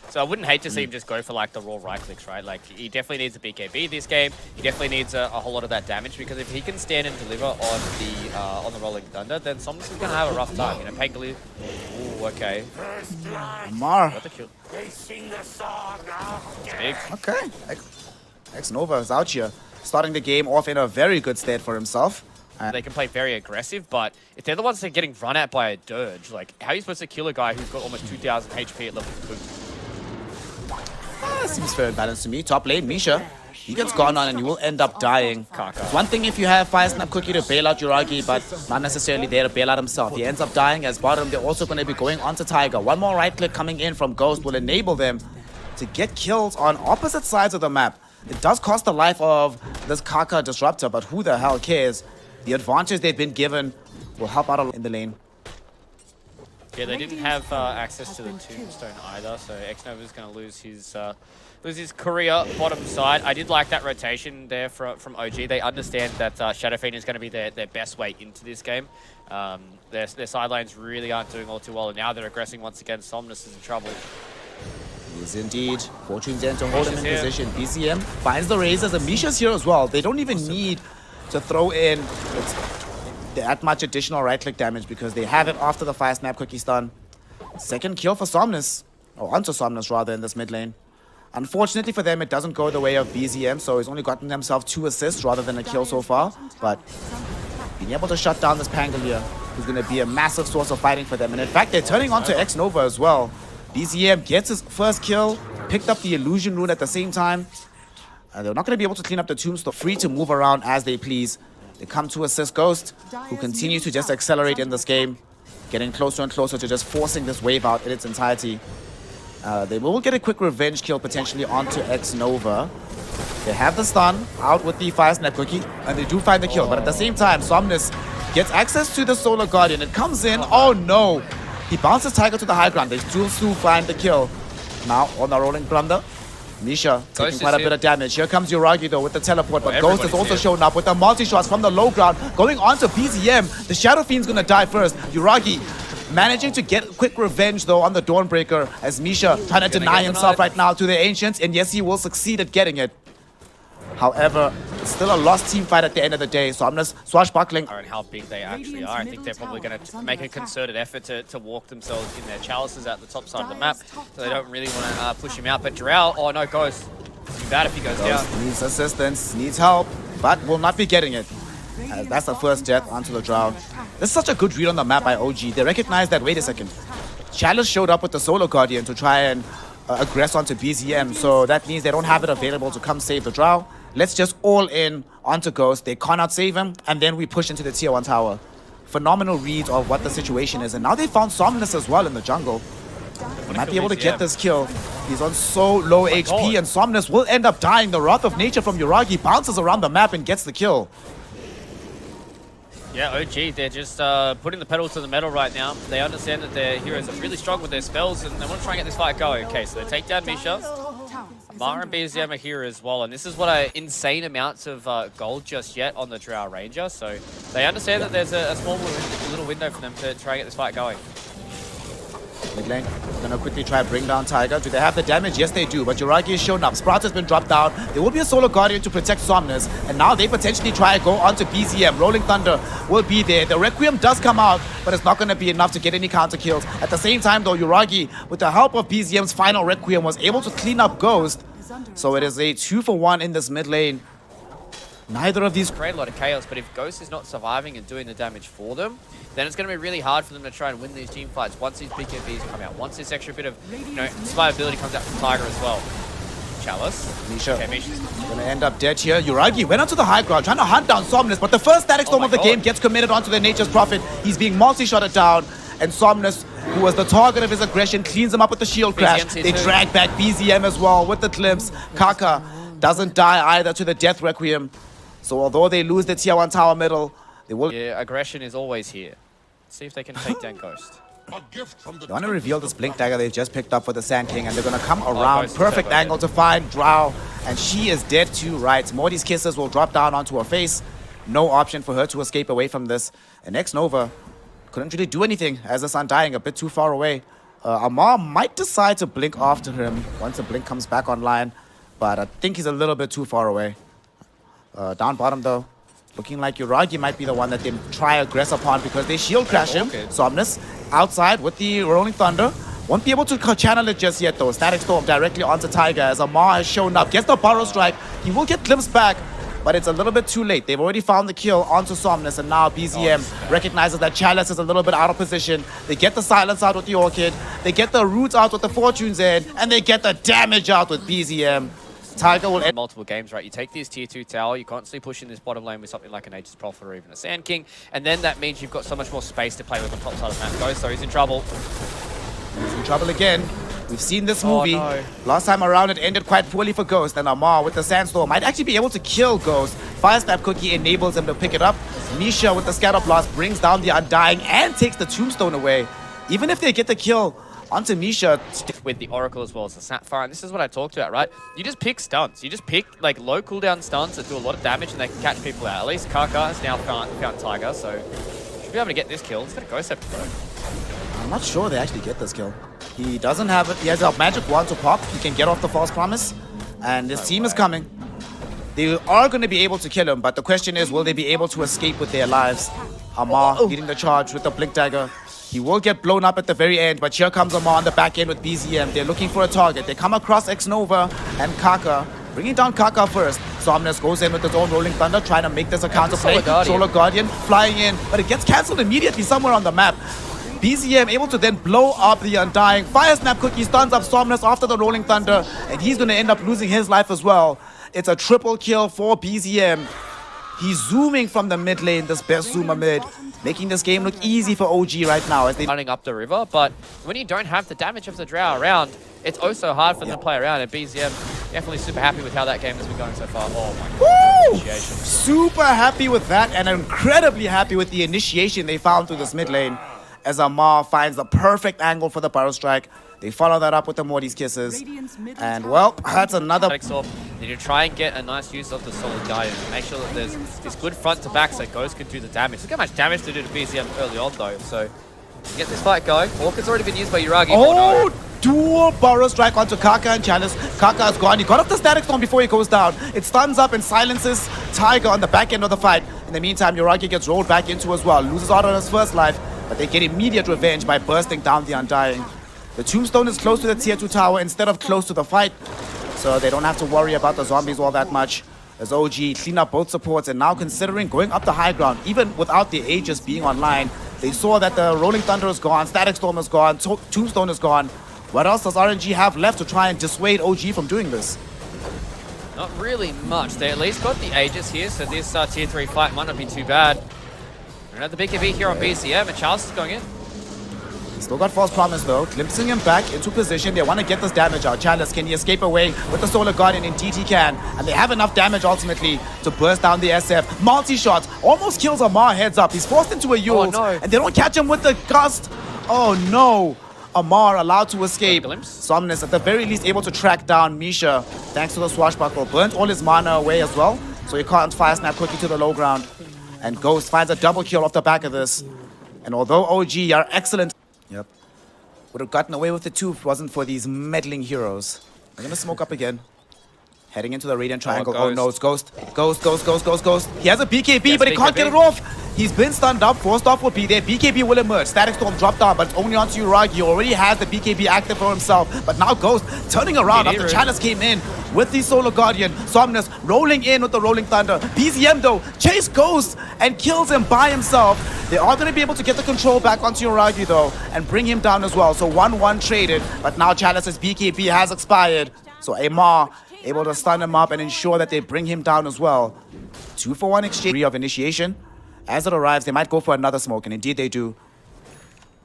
So I wouldn't hate to see him just go for like the raw right clicks, right? Like he definitely needs a BKB this game. He definitely needs a whole lot of that damage because if he can stand and deliver on the Rolling Thunder, then Somnus is gonna have a rough time. You know, Pangoli. Ooh, okay. Mar. Got the kill. Big. Okay. X-Nova is out here, starting the game off in a very good state for himself. They can play very aggressive, but if they're the ones that are getting run at by a Dirge, like how are you supposed to kill a guy who's got almost 2,000 HP at level 2? Seems fair and balanced to me. Top lane, Misha. He gets gone on and you will end up dying. Kaka. It's one thing if you have Fire Snap Cookie to bail out Yuragi, but not necessarily there to bail out himself. He ends up dying as bottom. They're also going to be going onto Tiger. One more right click coming in from Ghost will enable them to get kills on opposite sides of the map. It does cost the life of this Kaka Disruptor, but who the hell cares? The advantage they've been given will help out a lot in the lane. Yeah, they didn't have access to the Tombstone either, so X-Nova is going to lose his career bottom side. I did like that rotation there from OG. They understand that Shadow Fiend is going to be their best way into this game. Their side lanes really aren't doing all too well, and now they're aggressing once again. Somnus is in trouble. He is indeed. Fortune's in to hold him in position. BCM finds the Razors, and Misha's here as well. They don't even need to throw in that much additional right-click damage because they have it after the Fire Snap Cookie stun. Second kill for Somnus, or onto Somnus rather, in this mid lane. Unfortunately for them, it doesn't go the way of BZM, so he's only gotten himself 2 assists rather than a kill so far. But being able to shut down this Pangolier, who's going to be a massive source of fighting for them. And in fact, they're turning onto X-Nova as well. BZM gets his first kill, picked up the Illusion Rune at the same time. They're not going to be able to clean up the Tombstone, free to move around as they please. They come to assist Ghost, who continues to just accelerate in this game, getting closer and closer to just forcing this wave out in its entirety. They will get a quick revenge kill potentially onto X-Nova. They have the stun out with the Fire Snap Cookie, and they do find the kill. But at the same time, Somnus gets access to the Solar Guardian. It comes in. Oh no! He bounces Tiger to the high ground. They still find the kill. Now on the Rolling Thunder. Misha taking quite a bit of damage. Here comes Yuragi though with the teleport, but Ghost has also shown up with the multi-shots from the low ground. Going on to BZM. The Shadow Fiend's gonna die first. Yuragi managing to get quick revenge though on the Dawnbreaker as Misha trying to deny himself right now to the Ancients, and yes, he will succeed at getting it. However, it's still a lost team fight at the end of the day, so I'm just swashbuckling. And how big they actually are. I think they're probably going to make a concerted effort to walk themselves in their chalices at the top side of the map, so they don't really want to push him out. But Drow, oh no, Ghost. It's too bad if he goes down. Needs assistance, needs help, but will not be getting it. That's the first death onto the Drow. This is such a good read on the map by OG. They recognize that, wait a second, Chalice showed up with the Solar Guardian to try and aggress onto BZM, so that means they don't have it available to come save the Drow. Let's just all in onto Ghost. They cannot save him, and then we push into the tier 1 tower. Phenomenal read of what the situation is, and now they found Somnus as well in the jungle. They might be able to get this kill. He's on so low HP, and Somnus will end up dying. The Wrath of Nature from Yuragi bounces around the map and gets the kill. Yeah, OG, they're just putting the pedal to the metal right now. They understand that their heroes are really strong with their spells, and they want to try and get this fight going. Okay, so they take down Misha. Mara and BZM are here as well, and this is what insane amounts of gold just yet on the Drow Ranger, so they understand that there's a small little window for them to try and get this fight going. Mid lane, gonna quickly try to bring down Tiger. Do they have the damage? Yes, they do, but Yuragi is shown up. Sprout has been dropped down. There will be a Solar Guardian to protect Somnus, and now they potentially try to go onto BZM. Rolling Thunder will be there. The Requiem does come out, but it's not gonna be enough to get any counter kills. At the same time though, Yuragi, with the help of BZM's final Requiem, was able to clean up Ghost. So it is a 2-for-1 in this mid lane. Neither of these create a lot of chaos, but if Ghost is not surviving and doing the damage for them, then it's going to be really hard for them to try and win these team fights once these BKBs come out, once this extra bit of survivability comes out from Tiger as well. Chalice. Misha. Okay, Misha's gonna end up dead here. Yuragi went onto the high ground trying to hunt down Somnus, but the first static storm of the game gets committed onto the Nature's Prophet. He's being multi-shotted down, and Somnus, who was the target of his aggression, cleans him up with the shield crash. They drag back BZM as well with the glimpse. Kaka doesn't die either to the Death Requiem. So although they lose the tier 1 tower middle, they will... Yeah, aggression is always here. Let's see if they can take down Ghost. They want to reveal this Blink Dagger they've just picked up for the Sand King, and they're going to come around. Perfect angle to find Drow, and she is dead to rights. Morty's kisses will drop down onto her face. No option for her to escape away from this. And X-Nova couldn't really do anything as this Undying, a bit too far away. Amar might decide to blink after him once the blink comes back online, but I think he's a little bit too far away. Down bottom though, looking like Uragi might be the one that they try aggress upon because they shield crash him. Somnus outside with the Rolling Thunder. Won't be able to channel it just yet though. Static Storm directly onto Tiger as Amar has shown up. Gets the Burrow Strike. He will get glimpsed back, but it's a little bit too late. They've already found the kill onto Somnus, and now BZM recognizes that Chalice is a little bit out of position. They get the silence out with the Orchid. They get the roots out with the Fortune's End, and they get the damage out with BZM. Tiger will end multiple games, right? You take this tier 2 tower, you're constantly pushing this bottom lane with something like an Aegis Prophet or even a Sand King, and then that means you've got so much more space to play with on top side of the map. Ghost, so he's in trouble. He's in trouble again. We've seen this movie. Oh, no. Last time around, it ended quite poorly for Ghost, and Amar with the Sandstorm might actually be able to kill Ghost. Fire Snap Cookie enables him to pick it up. Misha with the Scatter Blast brings down the Undying and takes the Tombstone away. Even if they get the kill onto Misha. With the Oracle as well as the Sapphire, and this is what I talked about, right? You just pick stunts. You just pick like low cooldown stunts that do a lot of damage and they can catch people out. At least Kaka has now found Tiger, so should be able to get this kill. He's got a Ghost Scepter though. I'm not sure they actually get this kill. He doesn't have it. He has a magic wand to pop. He can get off the False Promise, and this team is coming. They are going to be able to kill him, but the question is, will they be able to escape with their lives? Amar leading the charge with the Blink Dagger. He will get blown up at the very end, but here comes Amar on the back end with BZM. They're looking for a target. They come across X-Nova and Kaka, bringing down Kaka first. Somnus goes in with his own Rolling Thunder, trying to make this a counter play. Solar Guardian flying in, but it gets cancelled immediately somewhere on the map. BZM able to then blow up the Undying. Fire Snap Cookie stuns up Somnus after the Rolling Thunder, and he's going to end up losing his life as well. It's a triple kill for BZM. He's zooming from the mid lane, this best zoomer mid, making this game look easy for OG right now as they running up the river, but when you don't have the damage of the Drow around, it's also hard for them to play around, and BZM definitely super happy with how that game has been going so far. Oh my god, initiation. Super happy with that, and incredibly happy with the initiation they found through this mid lane as Amar finds the perfect angle for the Burrow Strike. They follow that up with the Morty's Kisses, and well, that's another. Need to try and get a nice use of the Solid Guardian. Make sure that there's this good front to back so Ghost can do the damage. Look how much damage to do to BZM early on though, so get this fight going. Orchid's already been used by Uragi. Oh, dual Burrow Strike onto Kaka and Chalice. Kaka is gone. He got off the Static Storm before he goes down. It stuns up and silences Tiger on the back end of the fight. In the meantime, Uragi gets rolled back into as well. Loses out on his first life, but they get immediate revenge by bursting down the Undying. The Tombstone is close to the tier 2 tower instead of close to the fight, so they don't have to worry about the zombies all that much. As OG clean up both supports and now considering going up the high ground, even without the Aegis being online. They saw that the Rolling Thunder is gone, Static Storm is gone, Tombstone is gone. What else does RNG have left to try and dissuade OG from doing this? Not really much. They at least got the Aegis here, so this tier 3 fight might not be too bad. Another BKB here on BCM, and Charles is going in. Still got False Promise though, glimpsing him back into position. They want to get this damage out. Chalice, can he escape away with the Solar Guardian? Indeed he can. And they have enough damage ultimately to burst down the SF. Multi-shots, almost kills Amar heads up. He's forced into a ult, and they don't catch him with the gust. Oh no. Amar allowed to escape. Somnus at the very least able to track down Misha thanks to the Swashbuckle. Burnt all his mana away as well, so he can't Fire Snap Cookie to the low ground. And Ghost finds a double kill off the back of this. And although OG are excellent, would have gotten away with it too if it wasn't for these meddling heroes. They're gonna smoke up again. Heading into the Radiant Triangle. Oh no, it's Ghost. Ghost. He has a BKB, but he can't get it off. He's been stunned up. Forced off will be there. BKB will emerge. Static Storm dropped down, but it's only onto Uragi. He already has the BKB active for himself. But now Ghost turning around after Chalice came in with the Solar Guardian. Somnus rolling in with the Rolling Thunder. BZM though, chase Ghost and kills him by himself. They are going to be able to get the control back onto Uragi though and bring him down as well. So 1-1 traded, but now Chalice's BKB has expired. So Amar able to stun him up and ensure that they bring him down as well. 2-for-1 exchange of initiation. As it arrives, they might go for another smoke, and indeed they do.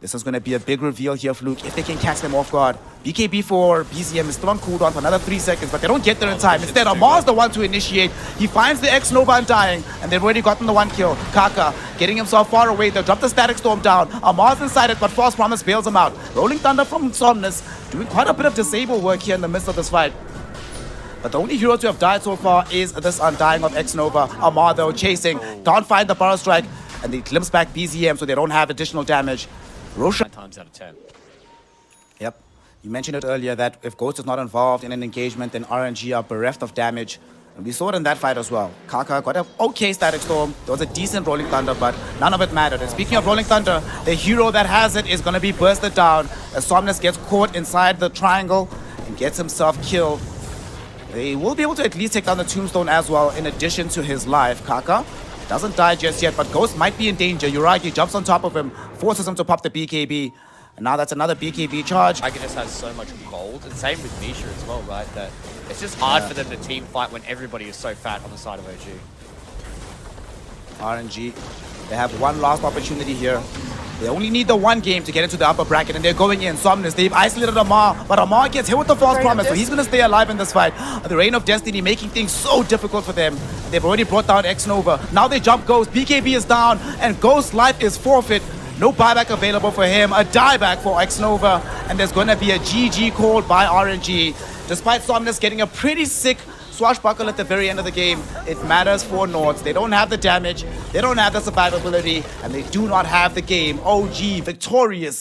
This is going to be a big reveal here, Fluke, if they can catch them off guard. BKB for BZM is still on cooldown for another 3 seconds, but they don't get there in time. Instead, Amar's the one to initiate. He finds the X-Nova Undying, and they've already gotten the 1 kill. Kaka getting himself far away. They'll drop the Static Storm down. Amar's inside it, but False Promise bails him out. Rolling Thunder from Somnus, doing quite a bit of disable work here in the midst of this fight. But the only hero to have died so far is this Undying of X-Nova. Amar though chasing, can't find the Burrow Strike, and they glimpse back BZM so they don't have additional damage. Roshan 9 times out of 10. You mentioned it earlier that if Ghost is not involved in an engagement, then RNG are bereft of damage. And we saw it in that fight as well. Kaka got an okay Static Storm. There was a decent Rolling Thunder, but none of it mattered. And speaking of Rolling Thunder, the hero that has it is going to be bursted down as Somnus gets caught inside the triangle and gets himself killed. They will be able to at least take down the Tombstone as well, in addition to his life. Kaka doesn't die just yet, but Ghost might be in danger. Yuragi jumps on top of him, forces him to pop the BKB. And now that's another BKB charge. Ika just has so much gold, and same with Misha as well, right? That it's just hard for them to team fight when everybody is so fat on the side of OG. RNG, they have one last opportunity here. They only need the one game to get into the upper bracket, and they're going in. Somnus, they've isolated Amar, but Amar gets hit with the false promise, so he's going to stay alive in this fight. The Reign of Destiny making things so difficult for them. They've already brought down X-Nova. Now they jump Ghost. BKB is down, and Ghost's life is forfeit. No buyback available for him. A dieback for X-Nova, and there's going to be a GG called by RNG. Despite Somnus getting a pretty sick swashbuckle at the very end of the game, it matters for Nords. They don't have the damage, they don't have the survivability, and they do not have the game. OG victorious